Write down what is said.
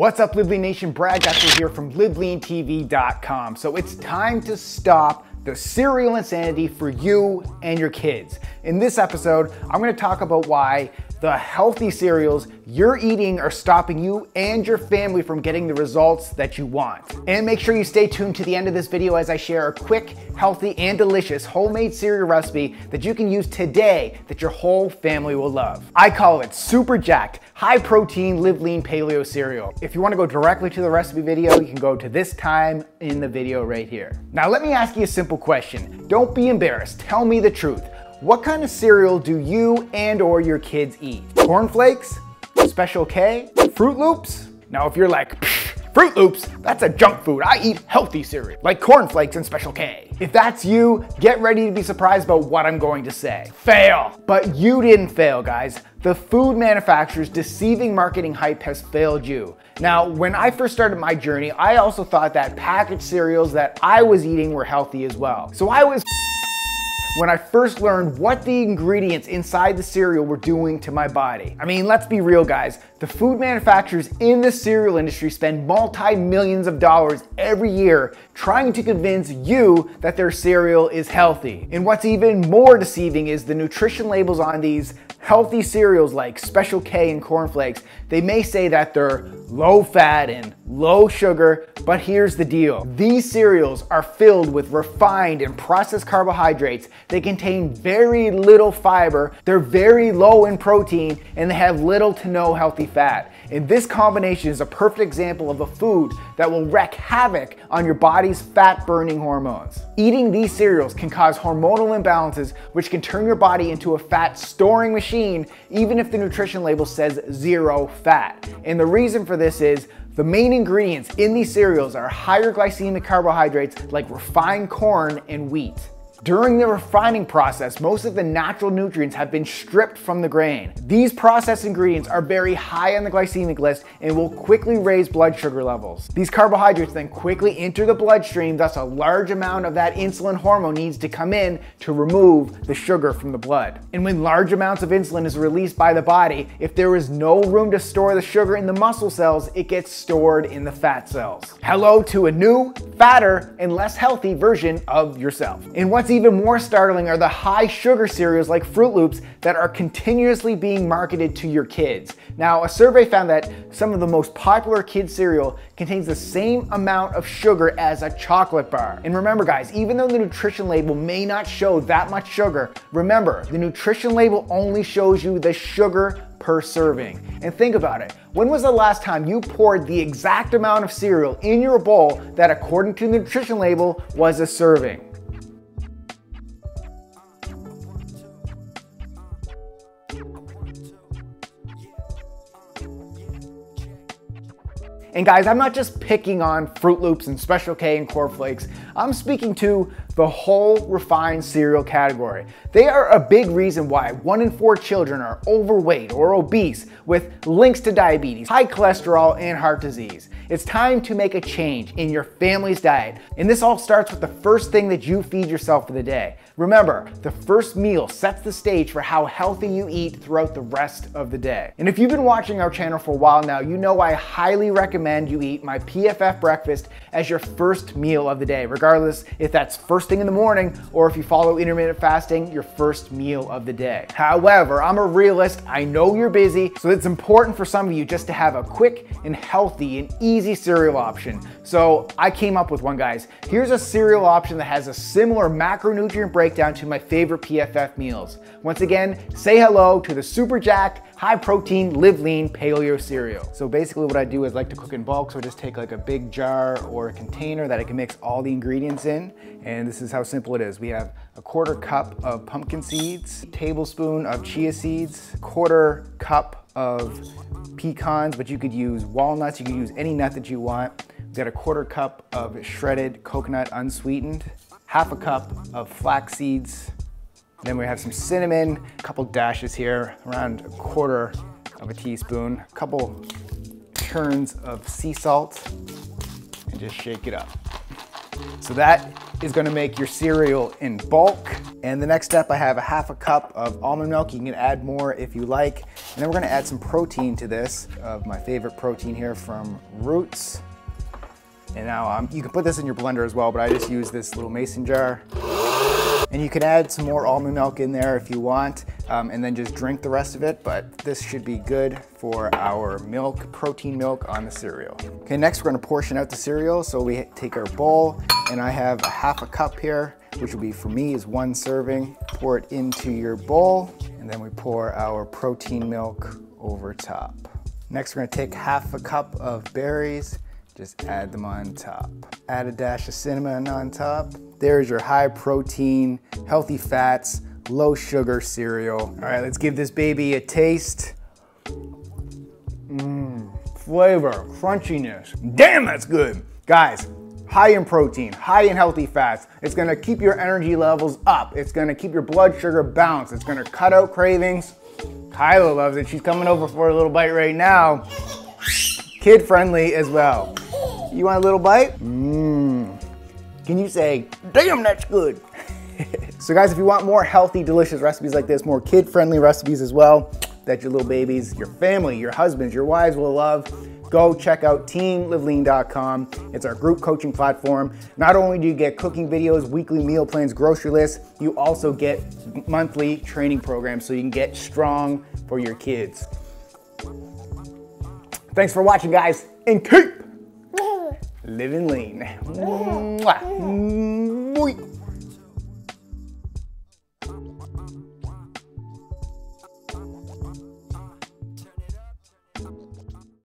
What's up, Live Lean Nation? Brad Gutser here from LiveLeanTV.com. So it's time to stop the cereal insanity for you and your kids. In this episode, I'm gonna talk about why the healthy cereals you're eating are stopping you and your family from getting the results that you want. And make sure you stay tuned to the end of this video as I share a quick, healthy, and delicious homemade cereal recipe that you can use today that your whole family will love. I call it Super Jacked, high protein, live lean paleo cereal. If you wanna go directly to the recipe video, you can go to this time in the video right here. Now let me ask you a simple question. Don't be embarrassed, tell me the truth. What kind of cereal do you and or your kids eat? Corn Flakes? Special K? Fruit Loops? Now if you're like, Fruit Loops, that's a junk food. I eat healthy cereal, like Corn Flakes and Special K. If that's you, get ready to be surprised about what I'm going to say. Fail! But you didn't fail, guys. The food manufacturer's deceiving marketing hype has failed you. Now, when I first started my journey, I also thought that packaged cereals that I was eating were healthy as well. So I was when I first learned what the ingredients inside the cereal were doing to my body. I mean, let's be real, guys. The food manufacturers in the cereal industry spend multi-millions of dollars every year trying to convince you that their cereal is healthy. And what's even more deceiving is the nutrition labels on these healthy cereals like Special K and Corn Flakes. They may say that they're low fat and low sugar, but here's the deal. These cereals are filled with refined and processed carbohydrates. They contain very little fiber, they're very low in protein, and they have little to no healthy fat. And this combination is a perfect example of a food that will wreak havoc on your body's fat-burning hormones. Eating these cereals can cause hormonal imbalances, which can turn your body into a fat-storing machine, even if the nutrition label says zero fat. And the reason for this is the main ingredients in these cereals are higher glycemic carbohydrates like refined corn and wheat. During the refining process, most of the natural nutrients have been stripped from the grain. These processed ingredients are very high on the glycemic list and will quickly raise blood sugar levels. These carbohydrates then quickly enter the bloodstream, thus a large amount of that insulin hormone needs to come in to remove the sugar from the blood. And when large amounts of insulin is released by the body, if there is no room to store the sugar in the muscle cells, it gets stored in the fat cells. Hello to a new, fatter, and less healthy version of yourself. And what's even more startling are the high sugar cereals like Fruit Loops that are continuously being marketed to your kids. Now, a survey found that some of the most popular kids cereal contains the same amount of sugar as a chocolate bar. And remember, guys, even though the nutrition label may not show that much sugar, remember, the nutrition label only shows you the sugar per serving. And think about it. When was the last time you poured the exact amount of cereal in your bowl that, according to the nutrition label, was a serving? And guys, I'm not just picking on Fruit Loops and Special K and Corn Flakes. I'm speaking to the whole refined cereal category. They are a big reason why 1 in 4 children are overweight or obese with links to diabetes, high cholesterol, and heart disease. It's time to make a change in your family's diet. And this all starts with the first thing that you feed yourself for the day. Remember, the first meal sets the stage for how healthy you eat throughout the rest of the day. And if you've been watching our channel for a while now, you know I highly recommend you eat my PFF breakfast as your first meal of the day, regardless if that's first thing in the morning or if you follow intermittent fasting, your first meal of the day. However, I'm a realist. I know you're busy, so it's important for some of you just to have a quick and healthy and easy cereal option. So I came up with one, guys. Here's a cereal option that has a similar macronutrient breakdown to my favorite PFF meals. Once again, say hello to the Super Jacked, high protein, live lean paleo cereal. So basically what I do is like to cook in bulk, so I just take like a big jar or a container that I can mix all the ingredients in, and this is how simple it is. We have a 1/4 cup of pumpkin seeds, a tablespoon of chia seeds, 1/4 cup of pecans, but you could use walnuts, you could use any nut that you want. We've got a 1/4 cup of shredded coconut unsweetened, 1/2 cup of flax seeds, then we have some cinnamon, a couple dashes here, around 1/4 of a teaspoon, a couple turns of sea salt, and just shake it up. So that is gonna make your cereal in bulk. And the next step, I have a half a cup of almond milk. You can add more if you like. And then we're gonna add some protein to this, of my favorite protein here from Roots. And now you can put this in your blender as well, but I just use this little mason jar. And you can add some more almond milk in there if you want, and then just drink the rest of it, but this should be good for our milk, protein milk on the cereal. Okay, next we're gonna portion out the cereal. So we take our bowl, and I have a half a cup here, which will be, for me, is 1 serving. Pour it into your bowl, and then we pour our protein milk over top. Next, we're gonna take half a cup of berries, just add them on top. Add a dash of cinnamon on top. There's your high protein, healthy fats, low sugar cereal. All right, let's give this baby a taste. Flavor, crunchiness. Damn, that's good. Guys, high in protein, high in healthy fats. It's gonna keep your energy levels up. It's gonna keep your blood sugar balanced. It's gonna cut out cravings. Kyla loves it. She's coming over for a little bite right now. Kid friendly as well. You want a little bite? Can you say, damn, that's good? So guys, if you want more healthy, delicious recipes like this, more kid-friendly recipes as well, that your little babies, your family, your husbands, your wives will love, go check out teamlivelean.com. It's our group coaching platform. Not only do you get cooking videos, weekly meal plans, grocery lists, you also get monthly training programs so you can get strong for your kids. Thanks for watching, guys, and keep living lean. Mwah.